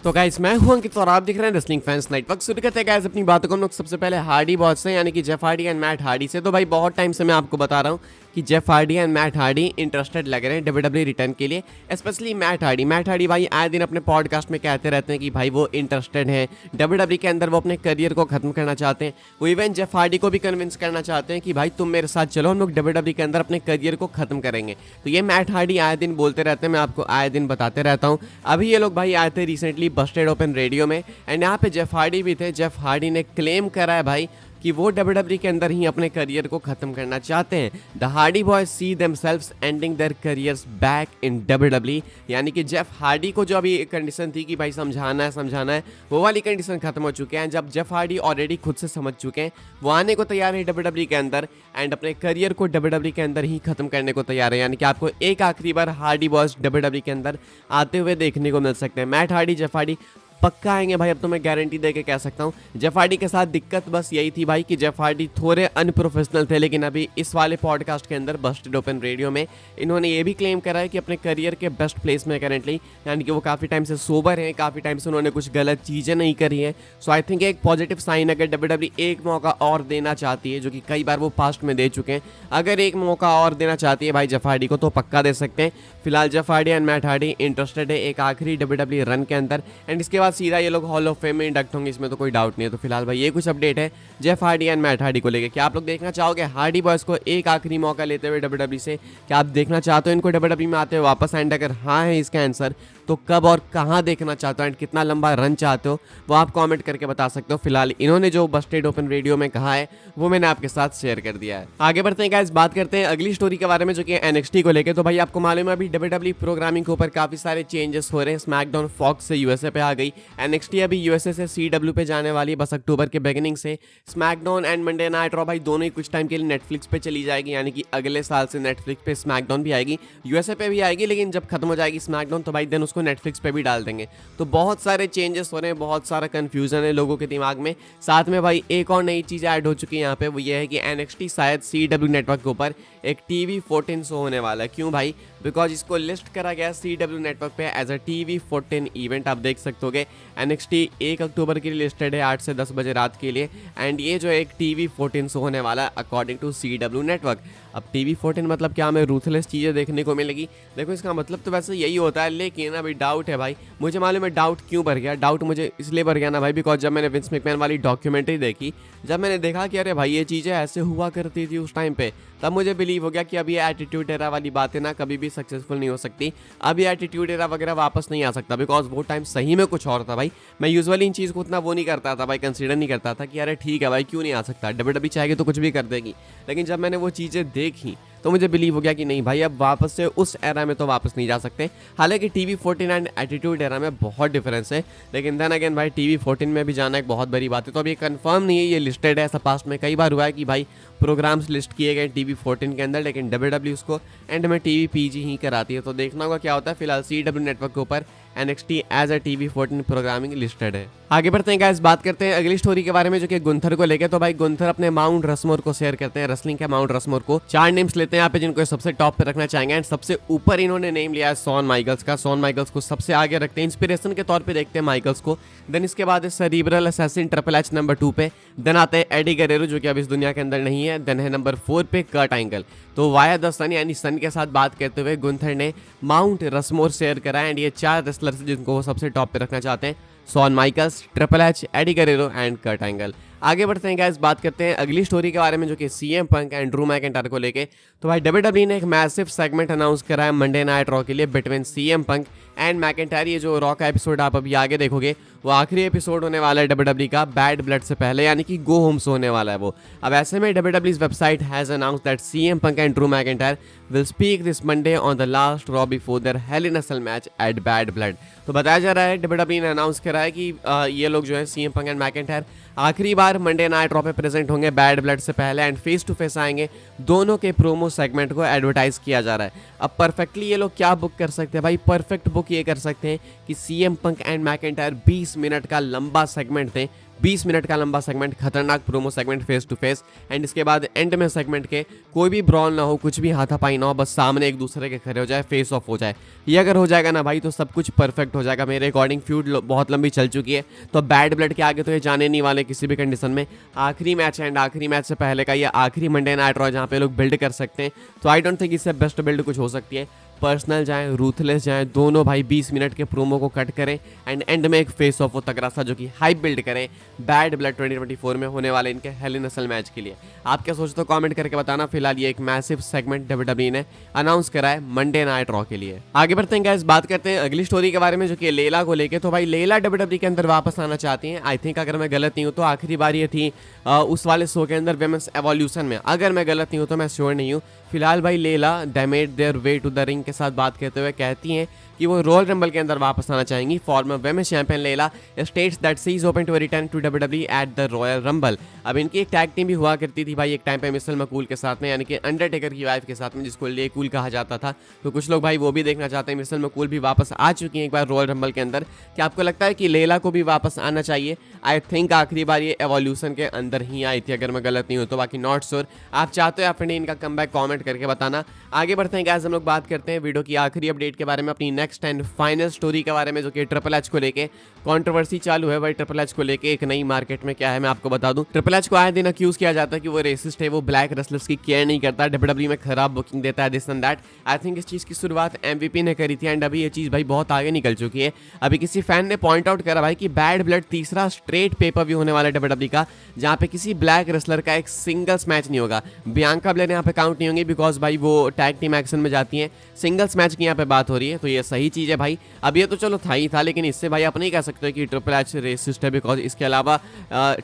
तो गाइस मैं हूं अंकित और आप दिख रहे हैं रेसलिंग फैंस नेटवर्क। शुरू करते हैं गाइस अपनी बातों को हम लोग सबसे पहले हार्डी बॉयज से, यानी कि Jeff Hardy and Matt Hardy से। तो भाई बहुत टाइम से मैं आपको बता रहा हूं कि Jeff Hardy and Matt Hardy interested लग रहे हैं डब्ल्यूडब्ल्यूई रिटर्न के लिए, स्पेशली मैट हार्डी भाई आए दिन अपने पॉडकास्ट में कहते रहते हैं कि भाई वो इंटरेस्टेड हैं डब्ल्यूडब्ल्यूई के अंदर, वो अपने करियर को खत्म करना चाहते हैं। वो इवन जेफ हार्डी को भी कन्विंस करना चाहते हैं कि भाई तुम मेरे साथ चलो, हम लोग डब्ल्यूडब्ल्यूई के अंदर अपने करियर को खत्म करेंगे। तो ये मैट हार्डी आए दिन बोलते रहते हैं, मैं आपको आए दिन बताते रहता हूँ। अभी ये लोग भाई आए थे रिसेंटली बस्टेड ओपन रेडियो में, एंड यहाँ पे जेफ हार्डी भी थे। जेफ हार्डी ने क्लेम करा है भाई कि वो डब्ल्यूडब्ल्यूई के अंदर ही अपने करियर को खत्म करना चाहते हैं। The Hardy Boyz see themselves ending their careers back in WWE, यानी कि जेफ हार्डी को जो अभी कंडीशन थी कि भाई समझाना है, वो वाली कंडीशन खत्म हो चुके हैं। जब जेफ हार्डी ऑलरेडी खुद से समझ चुके हैं, वो आने को तैयार है डब्ल्यूडब्ल्यूई के अंदर एंड अपने करियर को डब्ल्यूडब्ल्यूई के अंदर ही खत्म करने को तैयार है। यानी कि आपको एक आखिरी बार हार्डी बॉयज डब्ल्यूडब्ल्यूई के अंदर आते हुए देखने को मिल सकते हैं। मैट हार्डी जेफ हार्डी पक्का आएंगे भाई, अब तो मैं गारंटी दे के कह सकता हूँ। जेफ हार्डी के साथ दिक्कत बस यही थी भाई कि जेफ हार्डी थोड़े अनप्रोफेशनल थे, लेकिन अभी इस वाले पॉडकास्ट के अंदर बस्टेड ओपन रेडियो में इन्होंने ये भी क्लेम करा है कि अपने करियर के बेस्ट प्लेस में करेंटली, यानी कि वो काफ़ी टाइम से सोबर हैं, काफ़ी टाइम से उन्होंने कुछ गलत चीज़ें नहीं करी हैं। सो आई थिंक एक पॉजिटिव साइन अगर डब्ल्यूडब्ल्यूई एक मौका और देना चाहती है, जो कि कई बार वो पास्ट में दे चुके हैं, अगर एक मौका और देना चाहती है भाई जेफ हार्डी को, तो पक्का दे सकते हैं। फिलहाल Jeff Hardy and Matt Hardy interested है एक आखिरी डब्ल्यूडब्ल्यूई रन के अंदर, एंड इसके बाद सीधा ये लोग हॉल ऑफ फेम में इंडक्ट होंगे, इसमें तो कोई डाउट नहीं है। तो फिलहाल भाई ये कुछ अपडेट है Jeff Hardy and Matt Hardy को लेकर। क्या आप लोग देखना चाहोगे हार्डी बॉयज को एक आखिरी मौका लेते हुए डब्ल्यूडब्ल्यूई से? क्या आप देखना चाहते हो इनको डब्ल्यूडब्ल्यूई में आते हुए वापस? एंड अगर हाँ है इसका आंसर, तो कब और कहाँ देखना चाहते हो एंड कितना लंबा रन चाहते हो, वो आप कमेंट करके बता सकते हो। फिलहाल इन्होंने जो बस्टेड ओपन रेडियो में कहा है वो मैंने आपके साथ शेयर कर दिया है। आगे बढ़ते हैं गाइस, बात करते हैं अगली स्टोरी के बारे में, जो कि एनएक्सटी को लेकर। तो भाई आपको मालूम है अभी डब्ल्यूडब्ल्यूई प्रोग्रामिंग के ऊपर काफी सारे चेंजेस हो रहे हैं। स्मैकडाउन फॉक्स से यूएसए पे आ गई, एनएक्सटी अभी यूएसए से सीडब्ल्यू पे जाने वाली है बस अक्टूबर के बिगिनिंग से। SmackDown and Monday night raw भाई दोनों ही कुछ टाइम के लिए नेटफ्लिक्स पे चली जाएगी, यानी कि अगले साल से नेटफ्लिक्स पे स्मैकडाउन भी आएगी, यूएसए पे भी आएगी, लेकिन जब खत्म हो जाएगी स्मैकडाउन तो भाई देन उसको नेटफ्लिक्स पे भी डाल देंगे। तो बहुत सारे चेंजेस हो रहे हैं, बहुत सारा कंफ्यूजन है लोगों के दिमाग में। साथ में भाई एक और नई चीज़ ऐड हो चुकी है यहाँ पे, वो ये है कि एनएक्सटी शायद सीडब्ल्यू नेटवर्क के ऊपर एक टीवी 14 शो होने वाला है। क्यों भाई? बिकॉज इसको लिस्ट करा गया सीडब्ल्यू नेटवर्क पे एज अ टीवी 14 इवेंट। आप देख सकते होगे एनएक्सटी 1 अक्टूबर के लिए लिस्टेड है 8 से 10 बजे रात के लिए, एंड ये जो एक टीवी 14 शो होने वाला है अकॉर्डिंग टू सीडब्ल्यू नेटवर्क। अब टीवी 14 मतलब क्या, हमें रूथलेस चीज़ें देखने को मिलेगी? देखो इसका मतलब तो वैसे यही होता है, लेकिन अभी डाउट है भाई। मुझे मालूम है डाउट क्यों भर गया। डाउट मुझे इसलिए भर गया ना भाई, बिकॉज जब मैंने विंस मैकमैन वाली डॉक्यूमेंट्री देखी, जब मैंने देखा कि अरे भाई ये चीज़ें ऐसे हुआ करती थी उस टाइम पे, तब मुझे बिलीव हो गया कि अब ये एटीट्यूड एरा वाली बातें ना कभी भी सक्सेसफुल नहीं हो सकती। अब ये एटीट्यूड एरा वगैरह वापस नहीं आ सकता, बिकॉज वो टाइम सही में कुछ और था भाई। मैं यूजुअली इन चीज़ को उतना वो नहीं करता था भाई, कंसीडर नहीं करता था कि अरे ठीक है भाई क्यों नहीं आ सकता, डब्ल्यूडब्ल्यूई चाहेगी तो कुछ भी कर देगी। लेकिन जब मैंने वो चीज़ें देखी तो मुझे बिलीव हो गया कि नहीं भाई अब वापस से उस एरा में तो वापस नहीं जा सकते। हालांकि टीवी 14 एंड एटीट्यूड एरा में बहुत डिफरेंस है, लेकिन देन अगेन भाई टीवी 14 में भी जाना एक बहुत बड़ी बात है। तो अब ये कंफर्म नहीं है, ये लिस्टेड है। ऐसा पास्ट में कई बार हुआ है कि भाई प्रोग्राम्स लिस्ट किए गए टीवी 14 के अंदर, लेकिन डब्ल्यूडब्ल्यूई उसको एंड में टीवी पीजी ही कराती है। तो देखना होगा क्या होता है। फिलहाल सीडब्ल्यू नेटवर्क के ऊपर NXT as a TV 14 programming listed है। आगे बढ़ते हैं गाइस, बात करते हैं अगली स्टोरी के बारे में, जो कि गुंथर को लेकर। तो भाई गुंथर अपने माउंट रसमोर को शेयर करते हैं, रेसलिंग के माउंट रसमोर को। 4 नेम्स लेते हैं यहाँ पे जिनको सबसे टॉप पे रखना चाहेंगे, एंड सबसे ऊपर इन्होंने नेम लिया है शॉन माइकल्स का। शॉन माइकल्स को सबसे आगे रखते हैं, इंस्पिरेशन के तौर पे देखते हैं माइकल्स को। देन इसके बाद है cerebral assassin triple H number 2 पे। देन आते हैं एडी गरेरो जो कि अब इस दुनिया के अंदर नहीं है। देन है नंबर 4 पे कर्ट एंगल। तो वाया द सन यानी सन के साथ बात करते हुए गुंथर ने माउंट रसमोर शेयर करा, एंड ये 4 रेसलर्स जिनको वो सबसे टॉप पे रखना चाहते हैं, Shawn Michaels, Triple H, Eddie Guerrero and Kurt Angle. आगे बढ़ते हैं गाइस, बात करते हैं अगली स्टोरी के बारे में, जो कि CM Punk and Drew McIntyre को लेके। तो भाई डब्ल्यूडब्ल्यूई ने एक मैसिव सेगमेंट अनाउंस करा है मंडे नाइट रॉ के लिए between CM Punk and McIntyre. ये जो रॉ का एपिसोड आप अभी आगे देखोगे वो आखिरी एपिसोड होने वाला है डब्ल्यूडब्ल्यूई का बैड ब्लड से पहले, यानी कि गो होम से होने वाला है वो। अब ऐसे में डब्ल्यूडब्ल्यूई's website has announce that CM Punk and Drew McIntyre will speak this Monday on the last Raw before their Hell in a Cell match at Bad Blood. तो बताया जा रहा है डब्ल्यूडब्ल्यूई ने अनाउंस करा है कि ये लोग जो है सीएम पंक एंड मैकिंटायर आखिरी बार मंडे नाइट रॉ पे प्रेजेंट होंगे बैड ब्लड से पहले, एंड फेस टू फेस आएंगे। दोनों के प्रोमो सेगमेंट को एडवर्टाइज किया जा रहा है। अब परफेक्टली ये लोग क्या बुक कर सकते हैं भाई? परफेक्ट बुक ये कर सकते हैं कि CM Punk and McIntyre 20 minute का लंबा सेगमेंट दें 20 मिनट का लंबा सेगमेंट, खतरनाक promo segment face to face, and इसके बाद एंड में सेगमेंट के कोई भी ब्रॉल ना हो, कुछ भी हाथापाई ना हो, बस सामने एक दूसरे के खड़े हो जाए, फेस ऑफ हो जाए। ये अगर हो जाएगा ना भाई तो सब कुछ परफेक्ट हो जाएगा। मेरे अकॉर्डिंग फ्यूड बहुत लंबी चल चुकी है, तो बैड ब्लड के आगे तो ये जाने नहीं वाले किसी भी कंडीशन में। आखिरी मैच है एंड आखिरी मैच से पहले का ये आखिरी मंडे नाइट रॉ जहाँ पे लोग बिल्ड कर सकते हैं, तो आई डोंट थिंक इससे बेस्ट बिल्ड कुछ हो सकती है। पर्सनल जाएं, रूथलेस जाएं, दोनों भाई 20 मिनट के प्रोमो को कट करें एंड एंड में एक फेस ऑफ हो तगड़ा सा जो कि हाइप बिल्ड करें बैड ब्लड 2024 में होने वाले इनके hello in a Cell match के लिए। आप क्या सोचते हो कमेंट करके बताना। फिलहाल ये एक मैसिव सेगमेंट डब्ल्यूडब्ल्यूई ने अनाउंस करा है मंडे नाइट रॉ के लिए। आगे बढ़ते हैं गाइस, बात करते हैं अगली स्टोरी के बारे में जो कि लेला को लेके। तो भाई लेला डब्ल्यूडब्ल्यूई के अंदर वापस आना चाहती हैं। आई थिंक अगर मैं गलत नहीं हूँ तो आखिरी बार ये थी उस वाले शो के अंदर विमेंस एवोल्यूशन में, अगर मैं गलत नहीं हूँ तो मैं श्योर नहीं हूँ। फिलहाल भाई Layla they made their way to the ring के साथ बात करते हुए कहती हैं कि वो रॉयल रंबल के अंदर वापस आना चाहेंगी। Former women's champion Layla states that she is open to return to WWE at the Royal Rumble. अब इनकी एक टैग टीम भी हुआ करती थी भाई एक टाइम पे मिशेल मकूल के साथ में, यानी कि अंडरटेकर की वाइफ के साथ में, जिसको ले कूल कहा जाता था। तो कुछ लोग भाई वो भी देखना चाहते हैं। मिशेल मकूल भी वापस आ चुकी हैं एक बार रॉयल रंबल के अंदर। क्या आपको लगता है कि लेला को भी वापस आना चाहिए? आई थिंक आखिरी बार ये एवोल्यूशन के अंदर ही आई थी अगर मैं गलत नहीं हूँ तो, बाकी नॉट श्योर। आप चाहते हो या फिर नहीं इनका कमबैक कमेंट करके बताना। आगे बढ़ते हैं गाइस, हम लोग बात करते हैं वीडियो की आखिरी अपडेट के बारे में, अपनी नेक्स्ट एंड फाइनल स्टोरी के बारे में, जो कि ट्रिपल एच को लेके कंट्रोवर्सी चालू है भाई। ट्रिपल एच को लेके एक नई मार्केट में क्या है मैं आपको बता दूं। ट्रिपल एच को आए दिन अक्यूज किया जाता है कि वो रेसिस्ट है, वो ब्लैक रेसलर्स की केयर नहीं करता, डब्ल्यूडब्ल्यूई में खराब बुकिंग देता है, this and that. I think इस चीज की शुरुआत एमवीपी ने करी थी एंड अभी ये चीज भाई बहुत आगे निकल चुकी है। अभी किसी फैन ने पॉइंट आउट करा भाई कि बैड ब्लड तीसरा स्ट्रेट पेपर व्यू होने वाला है डब्ल्यूडब्ल्यूई का, जहां पे किसी ब्लैक रेसलर का एक सिंगल्स मैच नहीं होगा। बियांका ब्लेयर यहाँ पे काउंट नहीं होंगी बिकॉज भाई वो टैग टीम एक्शन में जाती हैं। सिंगल्स मैच की यहाँ पे बात हो रही है, तो ये सही चीज है भाई। अब ये तो चलो था ही था, लेकिन इससे भाई आप नहीं कह सकते कि ट्रिपल एच रेसिस्ट है, बिकॉज इसके अलावा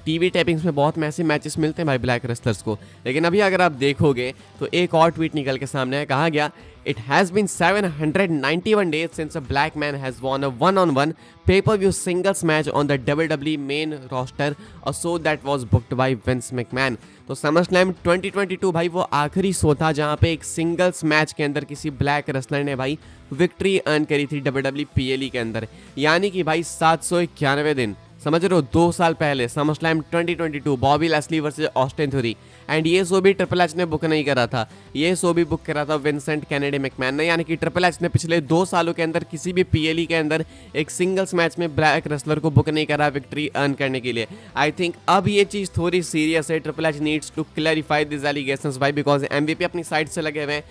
टीवी टैपिंग्स में बहुत मैसिव मैचेस मिलते हैं भाई ब्लैक रेसलर्स को। लेकिन अभी अगर आप देखोगे तो एक और ट्वीट निकल के सामने है, कहा गया It has been 791 days since a black man has won a one-on-one pay-per-view singles match on the WWE main roster, a show that was booked by Vince McMahon. तो SummerSlam 2022 भाई वो आखिरी शो था जहाँ पे एक सिंगल्स मैच के अंदर किसी ब्लैक रेसलर ने भाई विक्ट्री अर्न करी थी WWE PLE के अंदर, यानी कि भाई 791 दिन, समझ रहे हो, 2 साल पहले SummerSlam 2022 Bobby Lashley versus Austin theory. And ये शो भी ट्रिपल एच ने बुक नहीं करा था, ये शो भी बुक करा था विंसेंट कैनेडी मैकमैन ने, यानी कि ट्रिपल एच ने पिछले 2 सालों के अंदर किसी भी PLE के अंदर एक सिंगल्स मैच में ब्लैक रेसलर को बुक नहीं करा विक्ट्री अर्न करने के लिए। आई थिंक अब ये चीज़ थोड़ी सीरियस है। Triple H needs to clarify this allegations भाई, बिकॉज MVP अपनी साइड से लगे हुए हैं।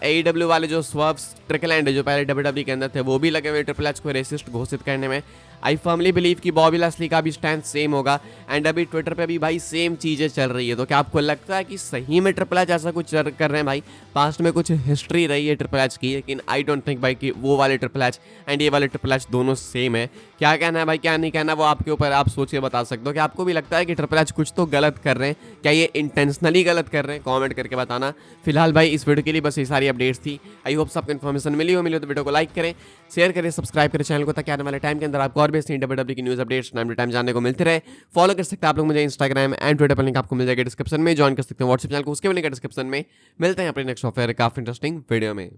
AEW वाले जो स्वर्व स्ट्रिकलैंड जो पहले WWE के अंदर थे वो भी लगे हुए ट्रिपल एच को रेसिस्ट घोषित करने में। आई फर्मली बिलीव कि बॉबी लेस्ली का भी स्टैंड सेम होगा एंड अभी ट्विटर पे भी भाई सेम चीज़ें चल रही है। तो क्या आपको लगता है कि सही में ट्रिपल एच ऐसा कुछ कर रहे हैं भाई? पास्ट में कुछ हिस्ट्री रही है ट्रिपल एच की, लेकिन आई डोंट थिंक भाई कि वो वाले ट्रिपल एच एंड ये वाले ट्रिपल एच दोनों सेम है। क्या कहना है भाई, क्या नहीं कहना, वो आपके ऊपर, आप सोच के बता सकते हो कि आपको भी लगता है कि ट्रिपल एच कुछ तो गलत कर रहे हैं, क्या ये इंटेंशनली गलत कर रहे हैं? कमेंट करके बताना। फिलहाल भाई इस वीडियो के लिए बस ये सारी अपडेट्स थी। आई होप सबको इन्फॉर्मेशन मिली हो तो वीडियो को लाइक करें, शेयर करें, सब्सक्राइब करें चैनल को, ताकि आने वाले टाइम के अंदर आपको और भी डब्ल्यूडब्ल्यूई की news updates time to time जानने को मिलते रहे। फॉलो कर सकते हैं आप लोग मुझे इंस्टाग्राम एंड ट्विटर पर, लिंक आपको मिल जाएगा डिस्क्रिप्शन में। ज्वाइन कर सकते हैं व्हाट्सएप चैनल को, उसके भी लिंक डिस्क्रिप्शन में। मिलते हैं अपने नेक्स्ट ऑफर काफी इंटरेस्टिंग वीडियो में।